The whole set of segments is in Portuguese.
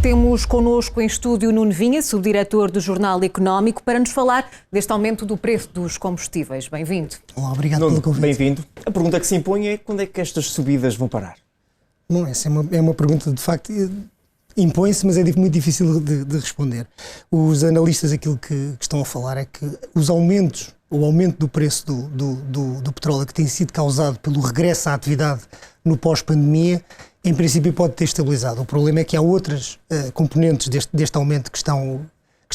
Temos connosco em estúdio Nuno Vinha, subdiretor do Jornal Económico, para nos falar deste aumento do preço dos combustíveis. Bem-vindo. Olá, obrigado pelo convite. Bem-vindo. A pergunta que se impõe é quando é que estas subidas vão parar? Não, essa é uma pergunta, de facto, impõe-se, mas é muito difícil de responder. Os analistas aquilo que estão a falar é que o aumento do preço do petróleo que tem sido causado pelo regresso à atividade no pós-pandemia, em princípio pode ter estabilizado. O problema é que há outras componentes deste aumento que estão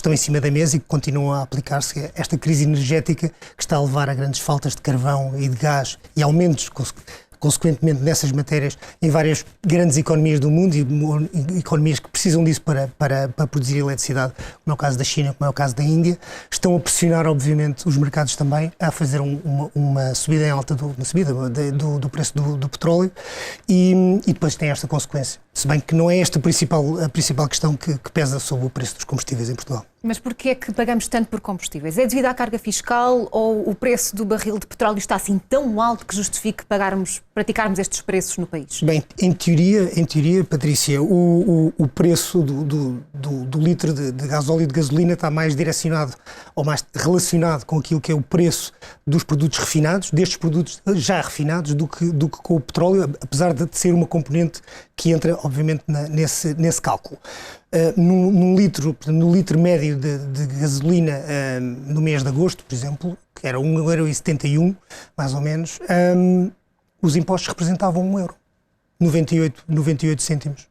em cima da mesa e que continuam a aplicar-se. Esta crise energética que está a levar a grandes faltas de carvão e de gás e aumentos consequentemente nessas matérias em várias grandes economias do mundo e economias que precisam disso para produzir eletricidade, como é o caso da China, como é o caso da Índia, estão a pressionar obviamente os mercados também a fazer uma subida em alta do preço do petróleo e depois tem esta consequência. Se bem que não é esta a principal questão que pesa sobre o preço dos combustíveis em Portugal. Mas porquê é que pagamos tanto por combustíveis? É devido à carga fiscal ou o preço do barril de petróleo está assim tão alto que justifique praticarmos estes preços no país? Bem, em teoria, Patrícia, o preço do litro de gasóleo e de gasolina está mais direcionado ou mais relacionado com aquilo que é o preço dos produtos refinados, destes produtos já refinados, do que com o petróleo, apesar de ser uma componente que entra, obviamente, nesse cálculo. No litro médio de gasolina no mês de agosto, por exemplo, que era 1,71€, mais ou menos, os impostos representavam 1€, 98 cêntimos.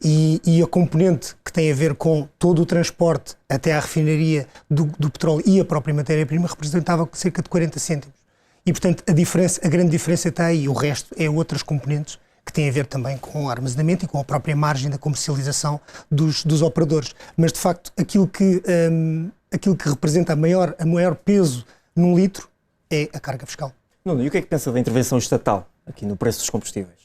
E a componente que tem a ver com todo o transporte até à refinaria do petróleo e a própria matéria-prima representava cerca de 40 cêntimos. E, portanto, a grande diferença está aí. O resto é outras componentes que têm a ver também com o armazenamento e com a própria margem da comercialização dos operadores. Mas, de facto, aquilo que representa a maior peso num litro é a carga fiscal. Nuno, e o que é que pensa da intervenção estatal aqui no preço dos combustíveis?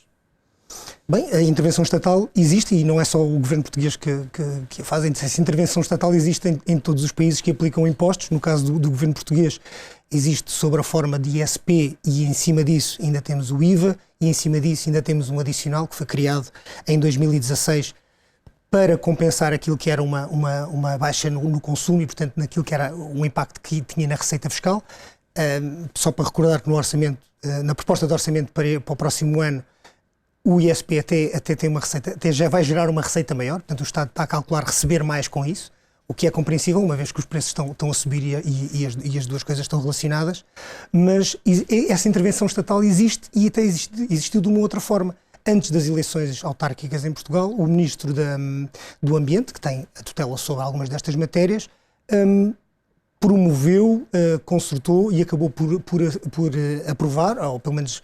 Bem, a intervenção estatal existe e não é só o governo português que a faz. Essa intervenção estatal existe em todos os países que aplicam impostos. No caso do governo português, existe sob a forma de ISP e em cima disso ainda temos o IVA e em cima disso ainda temos um adicional que foi criado em 2016 para compensar aquilo que era uma baixa no consumo e, portanto, naquilo que era um impacto que tinha na receita fiscal. Só para recordar que no orçamento, na proposta de orçamento para o próximo ano, o ISP até tem uma receita, até já vai gerar uma receita maior, portanto o Estado está a calcular receber mais com isso, o que é compreensível, uma vez que os preços estão a subir e as duas coisas estão relacionadas, mas essa intervenção estatal existe e até existiu de uma outra forma. Antes das eleições autárquicas em Portugal, o Ministro do Ambiente, que tem a tutela sobre algumas destas matérias, promoveu, consertou e acabou por aprovar, ou pelo menos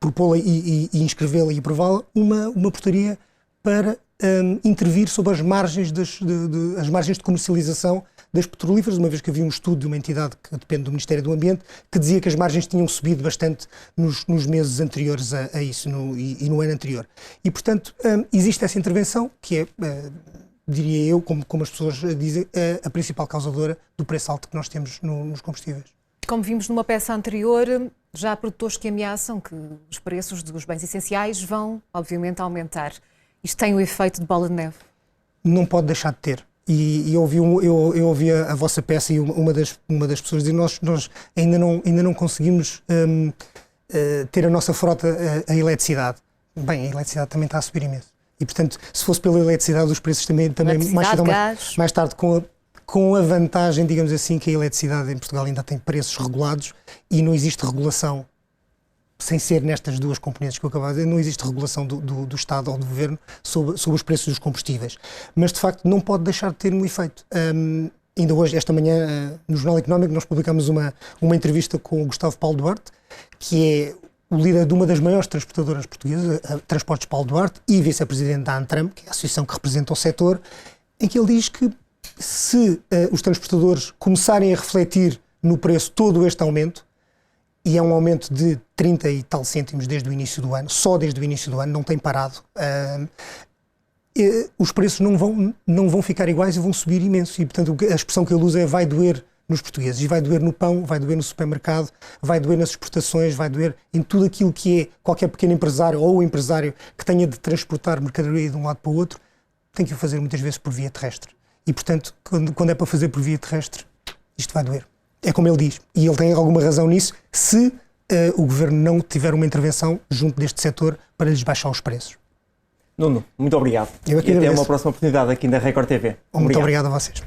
propô-la e inscrevê-la e aprová-la, uma portaria para intervir sobre as margens de comercialização das petrolíferas, uma vez que havia um estudo de uma entidade que depende do Ministério do Ambiente, que dizia que as margens tinham subido bastante nos meses anteriores a isso e no ano anterior. E, portanto, existe essa intervenção que é... diria eu, como as pessoas dizem, a principal causadora do preço alto que nós temos nos combustíveis. Como vimos numa peça anterior, já há produtores que ameaçam que os preços dos bens essenciais vão, obviamente, aumentar. Isto tem o efeito de bola de neve? Não pode deixar de ter. E eu ouvi a vossa peça e uma das pessoas dizer nós ainda não conseguimos ter a nossa frota a eletricidade. Bem, a eletricidade também está a subir imenso. E, portanto, se fosse pela eletricidade, os preços também mais tarde, com a vantagem, digamos assim, que a eletricidade em Portugal ainda tem preços regulados e não existe regulação, sem ser nestas duas componentes que eu acabava de dizer, não existe regulação do Estado ou do Governo sobre os preços dos combustíveis. Mas, de facto, não pode deixar de ter um efeito. Ainda hoje, esta manhã, no Jornal Económico, nós publicámos uma entrevista com o Gustavo Paulo Duarte, que é o líder de uma das maiores transportadoras portuguesas, a Transportes Paulo Duarte, e vice-presidente da Antram, que é a associação que representa o setor, em que ele diz que se os transportadores começarem a refletir no preço todo este aumento, e é um aumento de 30 e tal cêntimos desde o início do ano, só desde o início do ano, não tem parado, os preços não vão ficar iguais e vão subir imenso. E, portanto, a expressão que ele usa é vai doer nos portugueses. E vai doer no pão, vai doer no supermercado, vai doer nas exportações, vai doer em tudo aquilo que é qualquer pequeno empresário ou empresário que tenha de transportar mercadoria de um lado para o outro. tem que o fazer muitas vezes por via terrestre. E, portanto, quando é para fazer por via terrestre, isto vai doer. É como ele diz. E ele tem alguma razão nisso, se o Governo não tiver uma intervenção junto deste setor para lhes baixar os preços. Nuno, muito obrigado. Eu é que e até agradeço. uma próxima oportunidade aqui na Record TV. Muito obrigado a vocês.